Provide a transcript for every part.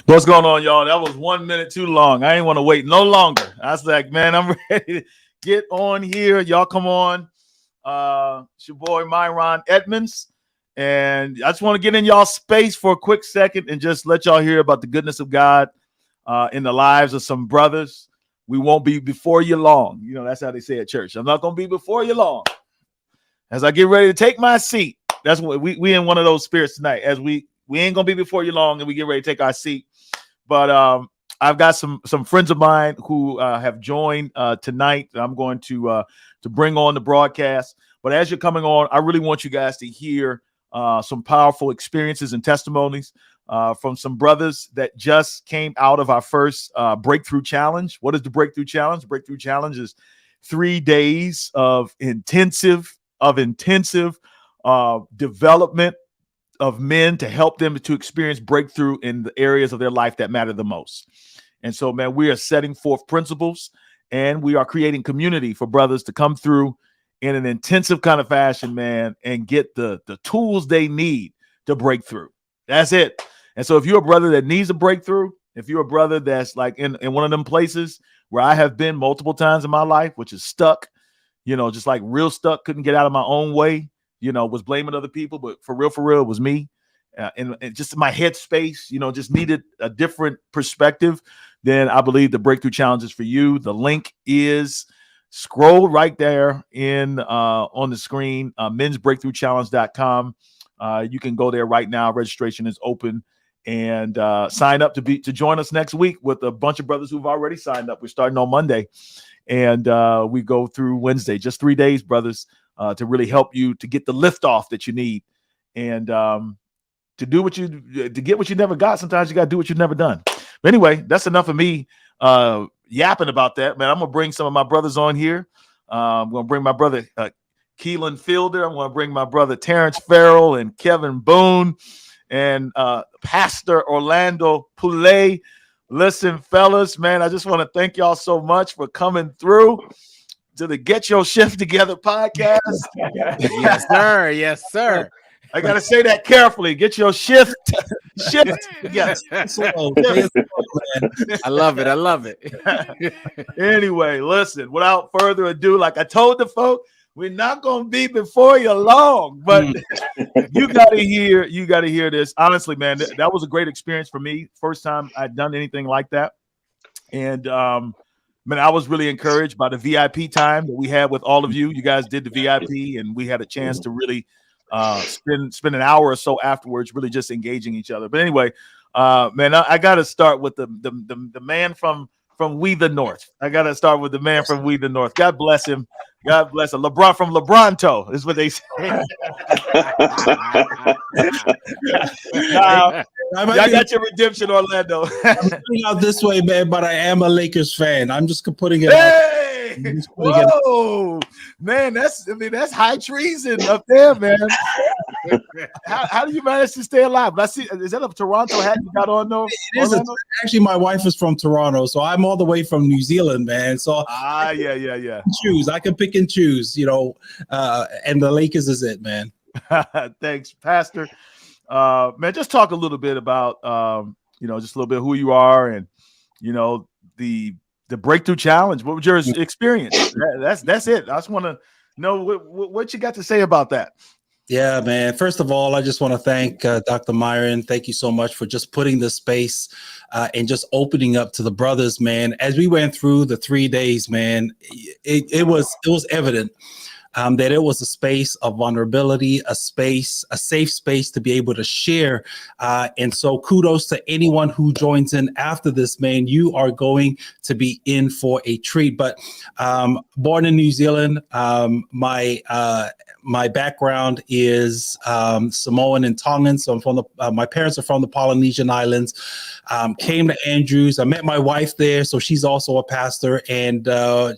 What's going on, y'all? That was 1 minute too long. I ain't want to wait no longer. I was like, man, I'm ready to get on here. Y'all come on. It's your boy, MyRon Edmonds. And I just want to get in y'all space for a quick second and just let y'all hear about the goodness of God in the lives of some brothers. We won't be before you long. You know, that's how they say at church. I'm not going to be before you long. As I get ready to take my seat, that's what we in one of those spirits tonight. As we ain't going to be before you long and we get ready to take our seat. But I've got some friends of mine who have joined tonight. I'm going to bring on the broadcast. But as you're coming on, I really want you guys to hear some powerful experiences and testimonies from some brothers that just came out of our first Breakthrough Challenge. What is the Breakthrough Challenge? The Breakthrough Challenge is 3 days of intensive development of men to help them to experience breakthrough in the areas of their life that matter the most. And so, man, we are setting forth principles and we are creating community for brothers to come through in an intensive kind of fashion, man, and get the tools they need to break through. That's it. And so if you're a brother that needs a breakthrough, if you're a brother that's like in one of them places where I have been multiple times in my life, which is stuck, you know, just like real stuck, couldn't get out of my own way, you know, was blaming other people, but for real, it was me. And just my headspace, you know, just needed a different perspective. Then I believe the Breakthrough Challenge is for you. The link is scroll right there in on the screen, mensbreakthroughchallenge.com. You can go there right now. Registration is open and sign up to join us next week with a bunch of brothers who've already signed up. We're starting on Monday and we go through Wednesday, just 3 days, brothers. To really help you to get the lift off that you need and to get what you never got. Sometimes you got to do what you've never done. But anyway, that's enough of me yapping about that, man. I'm going to bring some of my brothers on here. I'm going to bring my brother Kelan Fielder. I'm going to bring my brother Tarence Farrell and Kevin Boone and Pastor Orlando Pule. Listen, fellas, man, I just want to thank y'all so much for coming through to the Get Your Shift Together podcast. Yes, sir. Yes, sir. I got to say that carefully. Get your shift together. I love it. I love it. Anyway, listen, without further ado, like I told the folk, we're not going to be before you long, but you got to hear this. Honestly, man, that was a great experience for me. First time I'd done anything like that. And, man, I was really encouraged by the VIP time that we had with all of you. You guys did the VIP, and we had a chance to really spend an hour or so afterwards, really just engaging each other. But anyway, man, I got to start with the man from We the North. I got to start with the man from We the North. God bless him. God bless him. LeBron from LeBronto is what they say. I got your redemption, Orlando. I'm putting out this way, man, but I am a Lakers fan. I'm just putting it out. Whoa, man, that's high treason up there, man. How do you manage to stay alive? I see. Is that a Toronto hat you got on though? It is. Actually, my wife is from Toronto, so I'm all the way from New Zealand, man. So yeah. Choose. I can pick and choose, you know. And the Lakers is it, man. Thanks, Pastor. Man, just talk a little bit about just a little bit who you are and the Breakthrough Challenge. What was your experience? That's it. I just want to know what you got to say about that. Yeah, man. First of all, I just want to thank Dr. MyRon. Thank you so much for just putting this space and just opening up to the brothers, man. As we went through the 3 days, man, it was evident that it was a space of vulnerability, a safe space to be able to share. And so kudos to anyone who joins in after this, man. You are going to be in for a treat. But born in New Zealand, my background is Samoan and Tongan. So I'm from my parents are from the Polynesian Islands. Came to Andrews. I met my wife there. So she's also a pastor, and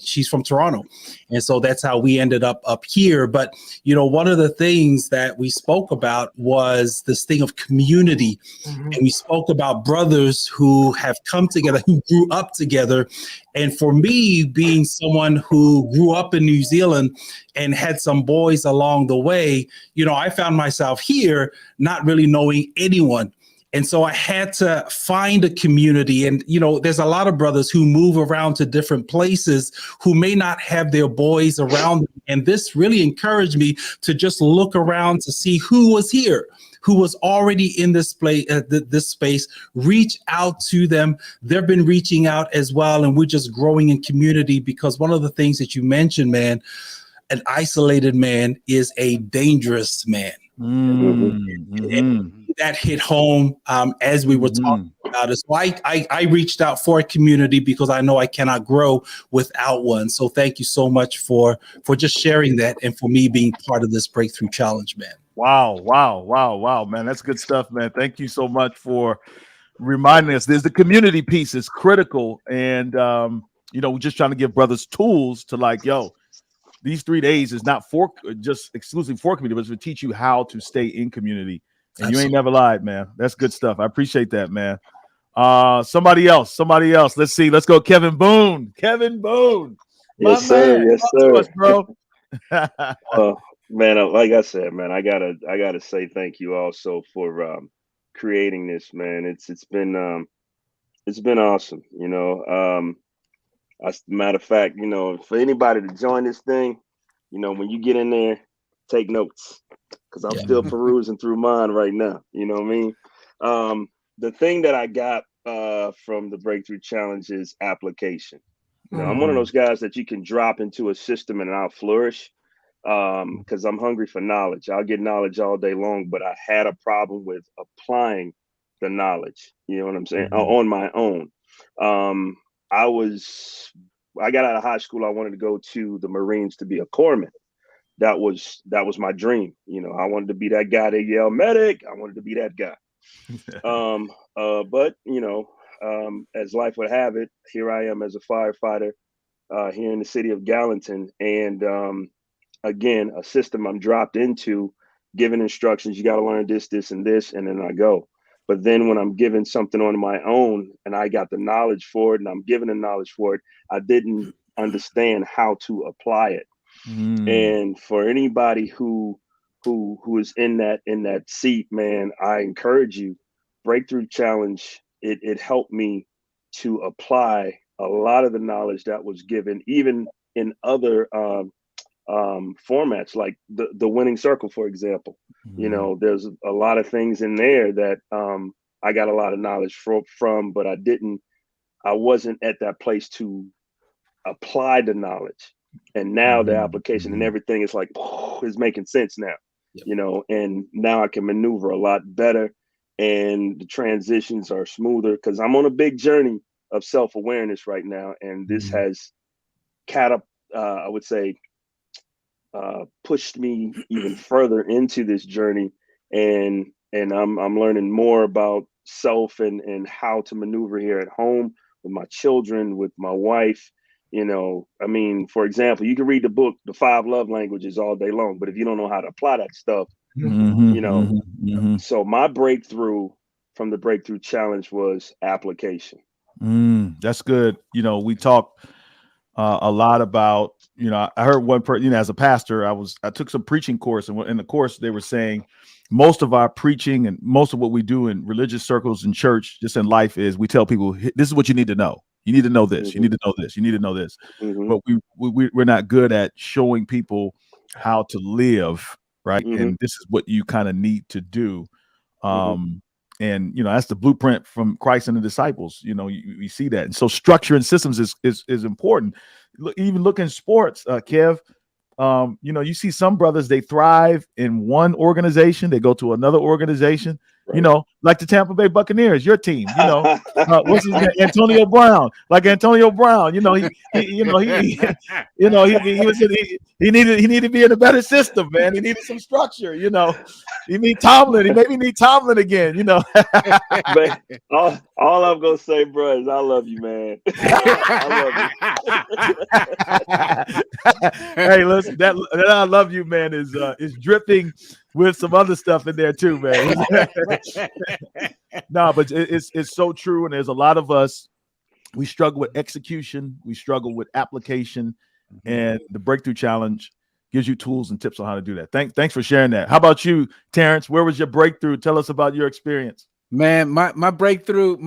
she's from Toronto. And so that's how we ended up here. But, you know, one of the things that we spoke about was this thing of community. And we spoke about brothers who have come together, who grew up together. And for me, being someone who grew up in New Zealand and had some boys along the way, you know, I found myself here not really knowing anyone. And so I had to find a community. And, you know, there's a lot of brothers who move around to different places who may not have their boys around them. And this really encouraged me to just look around to see who was here, who was already in this place, this space, reach out to them. They've been reaching out as well. And we're just growing in community, because one of the things that you mentioned, man, an isolated man is a dangerous man. That hit home as we were talking about it. So I reached out for a community because I know I cannot grow without one. So thank you so much for just sharing that and for me being part of this Breakthrough Challenge, man. Wow, man. That's good stuff, man. Thank you so much for reminding us. There's the community piece is critical. And, you know, we're just trying to give brothers tools to like, yo, these 3 days is not for just exclusively for community, but it's to teach you how to stay in community. And Absolutely. You ain't never lied, man. That's good stuff. I appreciate that, man. Somebody else. Let's see. Let's go, Kevin Boone. Kevin Boone. Yes, sir. Man. Yes, sir. Us, bro. Man, like I said, man, I gotta say thank you also for creating this, man. It's been awesome, you know. As a matter of fact, you know, for anybody to join this thing, you know, when you get in there, take notes, because I'm still perusing through mine right now. You know what I mean? The thing that I got from the Breakthrough Challenge is application. You know, I'm one of those guys that you can drop into a system and I'll flourish because I'm hungry for knowledge. I'll get knowledge all day long, but I had a problem with applying the knowledge. You know what I'm saying? On my own. I got out of high school. I wanted to go to the Marines to be a corpsman. That was my dream. You know, I wanted to be that guy that yelled medic. I wanted to be that guy. But you know, as life would have it, here I am as a firefighter here in the city of Gallatin, and again, a system I'm dropped into, given instructions. You got to learn this, this, and this, and then I go. But then when I'm given something on my own and I got the knowledge for it and I'm given the knowledge for it, I didn't understand how to apply it. And for anybody who is in that seat, man, I encourage you. Breakthrough Challenge, it helped me to apply a lot of the knowledge that was given, even in other formats, like the winning circle, for example. You know, there's a lot of things in there that I got a lot of knowledge from, but I wasn't at that place to apply the knowledge. And now the application and everything is like, is making sense now, you know, and now I can maneuver a lot better and the transitions are smoother because I'm on a big journey of self-awareness right now. And this has I would say, pushed me even further into this journey, and I'm learning more about self and how to maneuver here at home with my children, with my wife. You know, I mean, for example, you can read the book, The 5 Love Languages, all day long, but if you don't know how to apply that stuff, you know. So my breakthrough from the Breakthrough Challenge was application. That's good. You know, we talk a lot about, you know, I heard one person, you know, as a pastor, I took some preaching course, and in the course they were saying most of our preaching and most of what we do in religious circles in church, just in life, is we tell people, this is what you need to know. You need to know this. You need to know this. You need to know this. But we're not good at showing people how to live right? Mhm. And this is what you kind of need to do. Mhm. And that's the blueprint from Christ and the disciples. You see that, and so structure and systems is important. Even look in sports, Kev. You see some brothers, they thrive in one organization, they go to another organization, Right. like the Tampa Bay Buccaneers, your team, what's his name? Antonio Brown, like Antonio Brown, he needed to be in a better system, man. He needed some structure, he need Tomlin, he maybe need Tomlin again, But all I'm gonna say, bro, is I love you, man. I love you. Hey, listen, that I love you, man, is dripping with some other stuff in there too, man. No, but it's so true, and there's a lot of us. We struggle with execution, we struggle with application, and the Breakthrough Challenge gives you tools and tips on how to do that. Thanks for sharing that. How about you, Tarence? Where was your breakthrough? Tell us about your experience. Man, my breakthrough,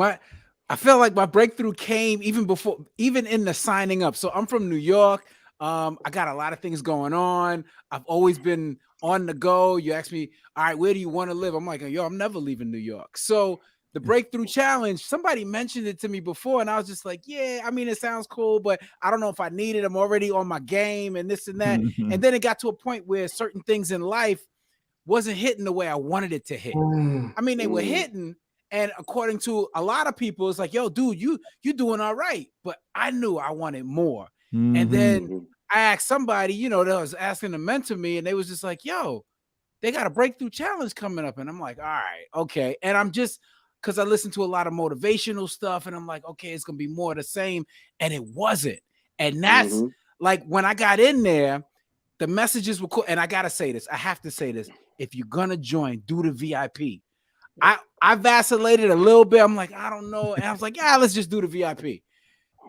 I feel like my breakthrough came even in the signing up. So I'm from New York. I got a lot of things going on. I've always been on the go. You ask me, all right, where do you want to live? I'm like, yo, I'm never leaving New York. So the Breakthrough Challenge, somebody mentioned it to me before, and I was just like, yeah, I mean, it sounds cool, but I don't know if I need it. I'm already on my game and this and that. And then it got to a point where certain things in life wasn't hitting the way I wanted it to hit. I mean, they were hitting, and according to a lot of people, it's like, yo, dude, you doing all right. But I knew I wanted more. And then I asked somebody, that was asking to mentor me, and they was just like, yo, they got a Breakthrough Challenge coming up. And I'm like, all right, okay. And I'm just, because I listen to a lot of motivational stuff, and I'm like, okay, it's going to be more of the same. And it wasn't. And that's like, when I got in there, the messages were cool. And I got to say this. I have to say this. If you're going to join, do the VIP. I vacillated a little bit. I'm like, I don't know. And I was like, yeah, let's just do the VIP.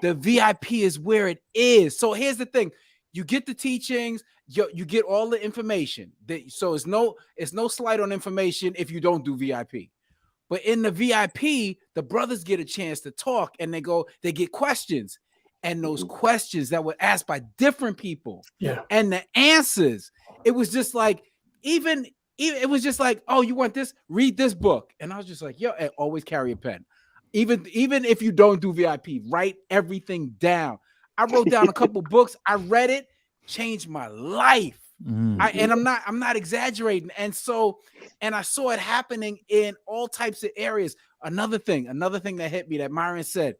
The VIP is where it is. So here's the thing. You get the teachings, you get all the information. So it's no slight on information if you don't do VIP. But in the VIP, the brothers get a chance to talk, and they get questions. And those questions that were asked by different people, and the answers, it was just like, it was just like, oh, you want this? Read this book. And I was just like, yo, always carry a pen. Even if you don't do VIP, write everything down. I wrote down a couple books. I read it, changed my life. And I'm not exaggerating. And I saw it happening in all types of areas. Another thing that hit me that MyRon said,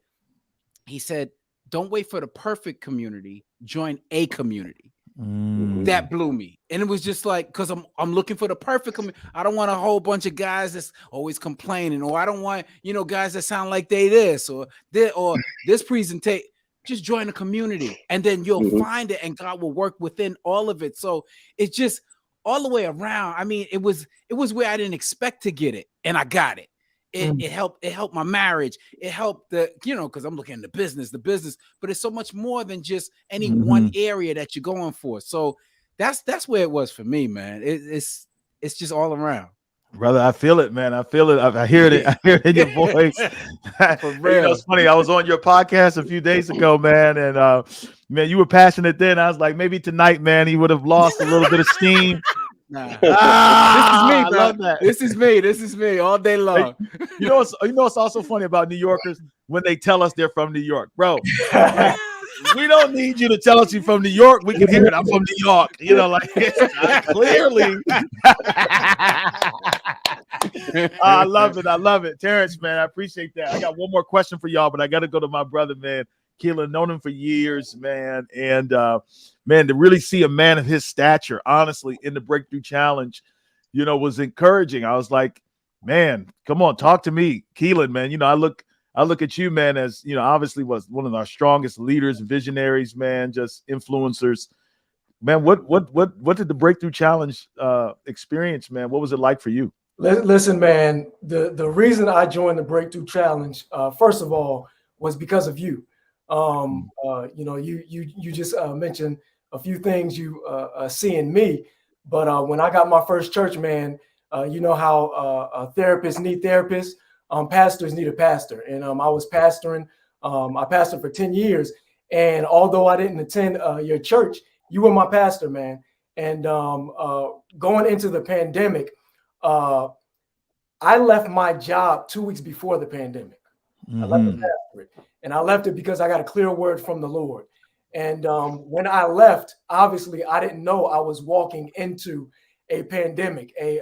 he said, don't wait for the perfect community, join a community. That blew me. And it was just like, because I'm looking for the perfect community. I don't want a whole bunch of guys that's always complaining, or I don't want, guys that sound like they this or this presentation. Just join a community, and then you'll find it, and God will work within all of it. So it's just all the way around. I mean, it was where I didn't expect to get it, and I got it. It helped my marriage. It helped because I'm looking at the business, but it's so much more than just any one area that you're going for. So that's where it was for me, man. It's just all around. Brother, I feel it, man. I feel it. I hear it. I hear it in your voice. For real. It's funny. I was on your podcast a few days ago, man, and man, you were passionate then. I was like, maybe tonight, man, he would have lost a little bit of steam. Nah. This is me, bro. I love that. This is me all day long. Hey, you know what's also funny about New Yorkers when they tell us they're from New York, bro. We don't need you to tell us you're from New York. We can hear it. I'm from New York. Clearly. I love it. Tarence, man, I appreciate that. I got one more question for y'all, but I got to go to my brother, man. Kelan, known him for years, man. And, man, to really see a man of his stature, honestly, in the Breakthrough Challenge, was encouraging. I was like, man, come on, talk to me. Kelan, man, I look at you, man, as, obviously was one of our strongest leaders, visionaries, man, just influencers. Man, what did the Breakthrough Challenge experience, man? What was it like for you? Listen, man, the reason I joined the Breakthrough Challenge, first of all, was because of you. You just mentioned a few things you see in me, but when I got my first church, man, you know how therapists need therapists, pastors need a pastor, and I was pastoring. I pastored for 10 years, and although I didn't attend your church, you were my pastor, man. And going into the pandemic, I left my job 2 weeks before the pandemic. I left it after it, and I left it because I got a clear word from the Lord. And when I left, obviously, I didn't know I was walking into a pandemic, a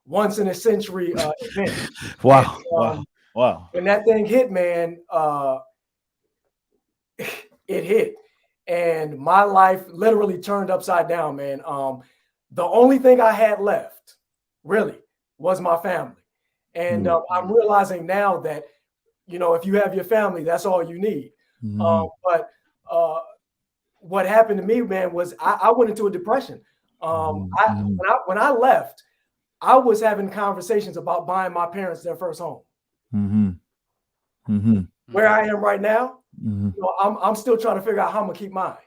once in a century event. Wow. And, Wow. when that thing hit, man, it hit, and my life literally turned upside down, man. The only thing I had left, really, was my family. And I'm realizing now that, you know, if you have your family, that's all you need. But what happened to me, man, was I went into a depression. When I left, I was having conversations about buying my parents their first home. Where I am right now, you know, I'm still trying to figure out how I'm gonna keep mine.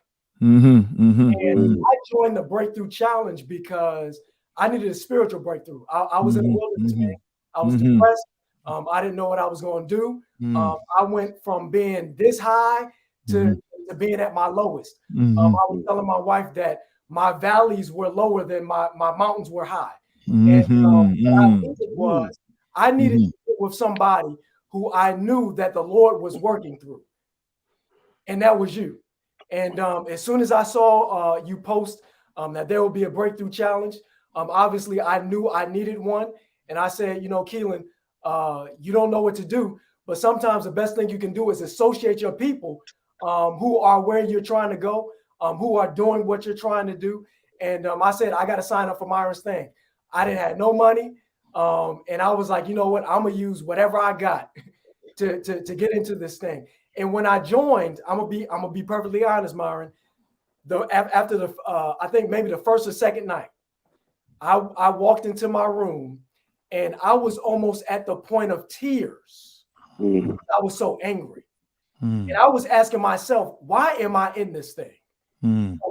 And I joined the Breakthrough Challenge because I needed a spiritual breakthrough. I was in the wilderness, man. I was depressed. I didn't know what I was going to do. I went from being this high to being at my lowest. I was telling my wife that my valleys were lower than my mountains were high. And what I needed was I needed to get with somebody who I knew that the Lord was working through. And that was you. And as soon as I saw you post that there will be a Breakthrough Challenge, obviously I knew I needed one. And I said, you know, Kelan, you don't know what to do, but sometimes the best thing you can do is associate your people who are where you're trying to go, who are doing what you're trying to do. And I said, I got to sign up for MyRon's thing. I didn't have no money. And I was like, you know what? I'm going to use whatever I got to get into this thing. And when I joined, I'm gonna be perfectly honest, MyRon. After the I think maybe the first or second night, I walked into my room and I was almost at the point of tears. I was so angry. And I was asking myself, why am I in this thing?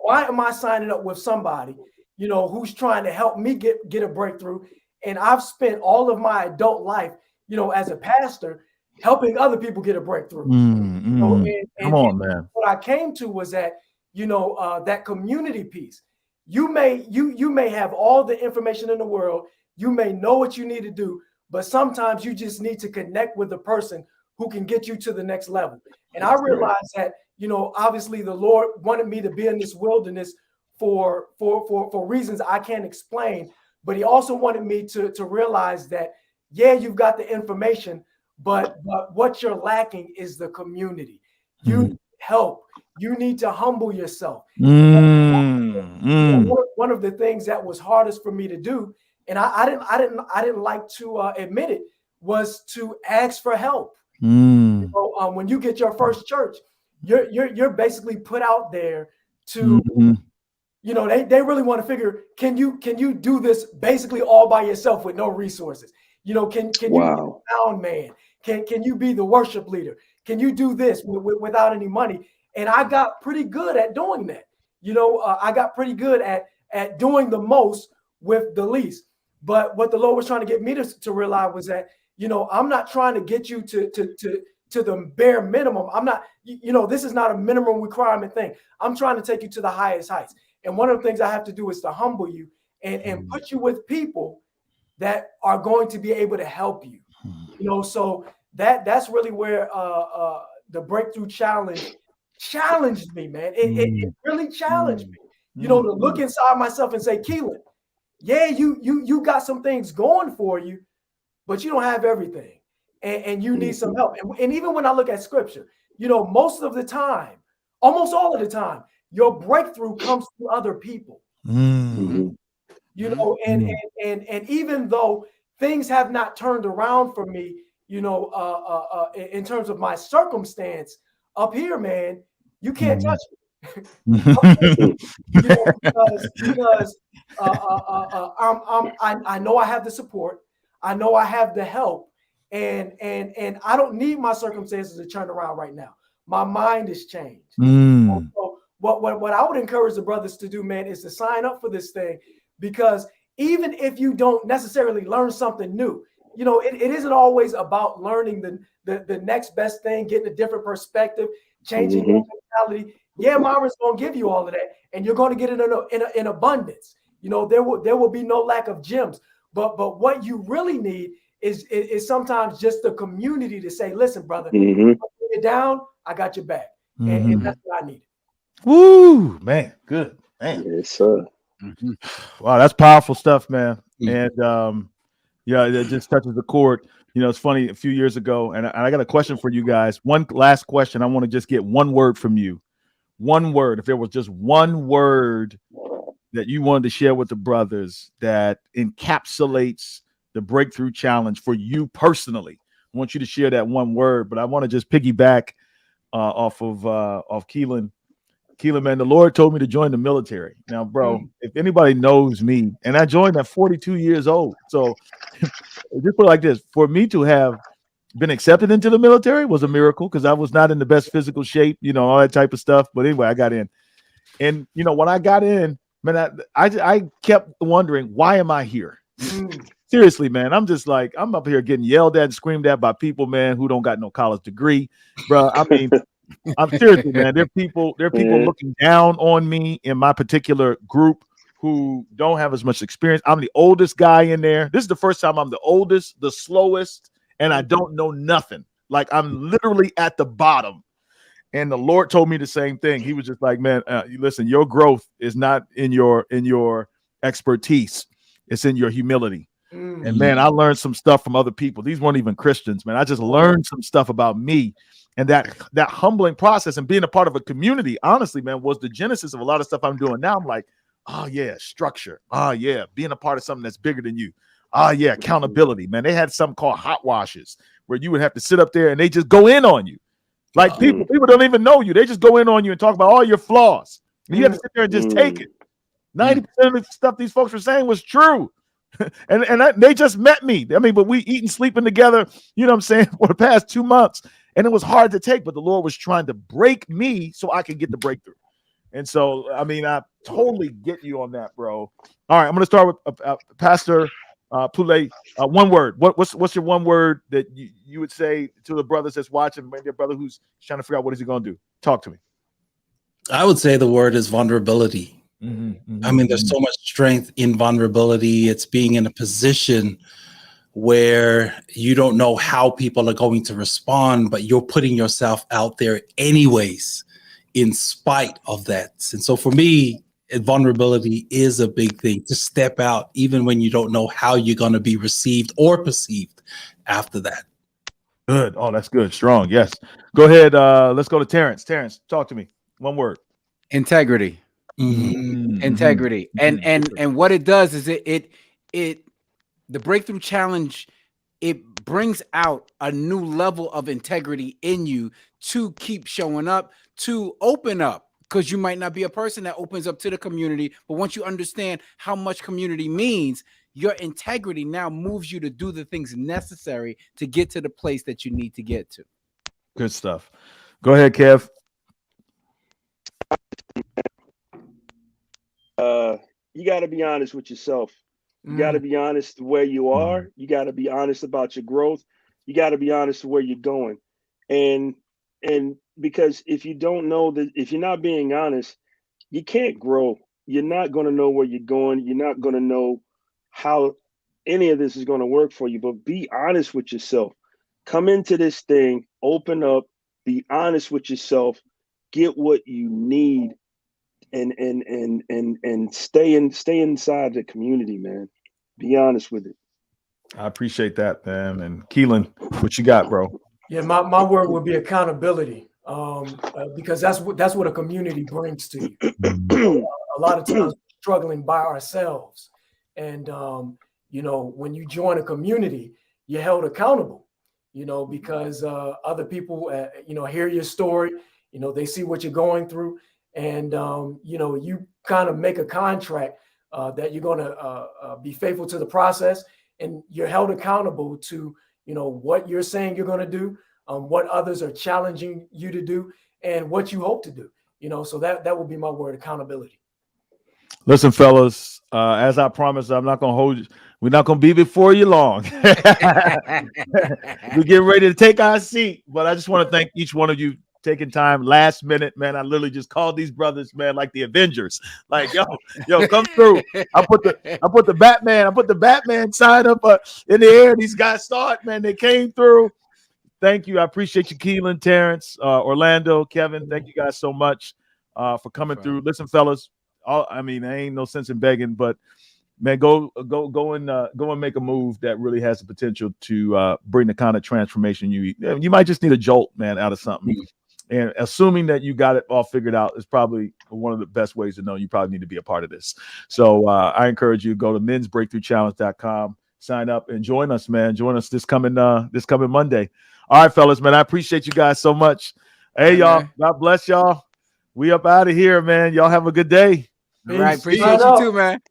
Why am I signing up with somebody, you know, who's trying to help me get a breakthrough? And I've spent all of my adult life, you know, as a pastor, helping other people get a breakthrough. You know, Come on, man. What I came to was that, you know, that community piece. You may have all the information in the world. You may know what you need to do, but sometimes you just need to connect with the person who can get you to the next level. And I realized that, you know, obviously the Lord wanted me to be in this wilderness for reasons I can't explain, but he also wanted me to realize that, yeah, you've got the information, but what you're lacking is the community. You need help. You need to humble yourself. One of the things that was hardest for me to do, and I didn't like to admit it, was to ask for help. You know, when you get your first church, you're basically put out there to, you know, they really want to figure, can you do this basically all by yourself with no resources? You know, can you be the sound man? Can you be the worship leader? Can you do this without any money? And I got pretty good at doing that. You know, I got pretty good at doing the most with the least. But what the Lord was trying to get me to realize was that, you know, I'm not trying to get you to the bare minimum. I'm not, you know, this is not a minimum requirement thing. I'm trying to take you to the highest heights. And one of the things I have to do is to humble you and put you with people that are going to be able to help you. You know, so that's really where the Breakthrough Challenge challenged me, man. It really challenged me. You know, to look inside myself and say, Kelan, yeah, you got some things going for you, but you don't have everything, and you need some help. And even when I look at Scripture, you know, most of the time, almost all of the time, your breakthrough comes through other people. You know, and even though things have not turned around for me, you know, in terms of my circumstance up here, man, you can't touch me. You know, because I know I have the support, I know I have the help, and I don't need my circumstances to turn around right now. My mind has changed. So what I would encourage the brothers to do, man, is to sign up for this thing, because even if you don't necessarily learn something new, you know, it isn't always about learning the next best thing, getting a different perspective, changing your mentality. Yeah, MyRon's going to give you all of that, and you're going to get it in abundance. there will be no lack of gems. But what you really need is sometimes just the community to say, listen, brother, Mm-hmm. you're down, I got your back. And that's what I need. Woo, man, good, man. Yes, sir. Wow, that's powerful stuff, man. And yeah, it just touches the chord. It's funny, a few years ago, and I got a question for you guys. One last question. I want to just get one word from you. One word. If there was just one word that you wanted to share with the brothers that encapsulates the breakthrough challenge for you personally, I want you to share that one word. But I want to just piggyback off Kelan. Kelan, man, the Lord told me to join the military. Now, bro, if anybody knows me, and I joined at 42 years old. So just put it like this. For me to have been accepted into the military was a miracle because I was not in the best physical shape, all that type of stuff. But anyway, I got in. And, when I got in, man, I kept wondering, why am I here? Seriously, man, I'm just like, I'm up here getting yelled at and screamed at by people, man, who don't got no college degree. Bro, I mean, I'm seriously, man. There are people looking down on me in my particular group who don't have as much experience. I'm the oldest guy in there. This is the first time I'm the oldest, the slowest, and I don't know nothing. Like, I'm literally at the bottom. And the Lord told me the same thing. He was just like, man, listen, your growth is not in your expertise. It's in your humility. And man, I learned some stuff from other people. These weren't even Christians, man. I just learned some stuff about me. And that humbling process and being a part of a community, honestly, man, was the genesis of a lot of stuff I'm doing now. I'm like, oh yeah, structure. Oh yeah, being a part of something that's bigger than you. Oh yeah, accountability, man. They had something called hot washes where you would have to sit up there and they just go in on you. Like people don't even know you. They just go in on you and talk about all your flaws. And you have to sit there and just take it. 90% of the stuff these folks were saying was true. and they just met me. I mean, but we eating, sleeping together, what I'm saying, for the past 2 months. And it was hard to take, but the Lord was trying to break me so I could get the breakthrough. And so, I mean, I totally get you on that, bro. All right, I'm going to start with Pastor Pule. One word. What's your one word that you would say to the brothers that's watching, maybe a brother who's trying to figure out what is he going to do? Talk to me. I would say the word is vulnerability. I mean, there's so much strength in vulnerability. It's being in a position where you don't know how people are going to respond, but you're putting yourself out there anyways, in spite of that. And so for me, vulnerability is a big thing, to step out even when you don't know how you're going to be received or perceived after that. Good. Oh, that's good. Strong. Yes. Go ahead. Let's go to Tarence. Tarence, talk to me. One word. Integrity. Integrity. And what it does is it the breakthrough challenge, it brings out a new level of integrity in you to keep showing up, to open up, because you might not be a person that opens up to the community, but once you understand how much community means, your integrity now moves you to do the things necessary to get to the place that you need to get to. Good stuff. Go ahead, Kev. You got to be honest with yourself. You got to be honest where you are. You got to be honest about your growth. You got to be honest where you're going. And because if you don't know that, if you're not being honest, you can't grow. You're not going to know where you're going. You're not going to know how any of this is going to work for you. But be honest with yourself. Come into this thing, open up, be honest with yourself, get what you need, and stay inside the community, man. Be honest with it. I appreciate that, man. And Kelan, what you got, bro? Yeah, my word would be accountability, because that's what a community brings to you. A lot of times we're struggling by ourselves, and when you join a community, you're held accountable. Because other people, hear your story. They see what you're going through, and you kind of make a contract that you're going to be faithful to the process, and you're held accountable to what you're saying you're going to do, what others are challenging you to do, and what you hope to do. So that would be my word: accountability. Listen, fellas, as I promised, I'm not going to hold you. We're not going to be before you long. We're getting ready to take our seat, but I just want to thank each one of you taking time last minute, man. I literally just called these brothers, man, like the Avengers. Like, yo, come through. I put the Batman sign up in the air. These guys saw it, man. They came through. Thank you. I appreciate you, Kelan, Terence, Orlando, Kevin. Thank you guys so much for coming through. Listen, fellas, I mean, there ain't no sense in begging, but man, go and make a move that really has the potential to bring the kind of transformation you might just need a jolt, man, out of something. And assuming that you got it all figured out is probably one of the best ways to know you probably need to be a part of this. So I encourage you to go to mensbreakthroughchallenge.com, sign up, and join us, man. Join us this coming Monday. All right, fellas, man. I appreciate you guys so much. Hey, y'all. Man. God bless y'all. We up out of here, man. Y'all have a good day. All right. Appreciate you too, man.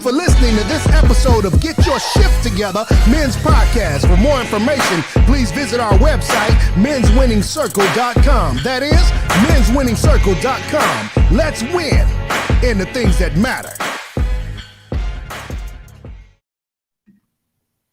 For listening to this episode of Get Your Shift Together Men's Podcast. For more information, please visit our website, menswinningscircle.com. That is, menswinningscircle.com. Let's win in the things that matter.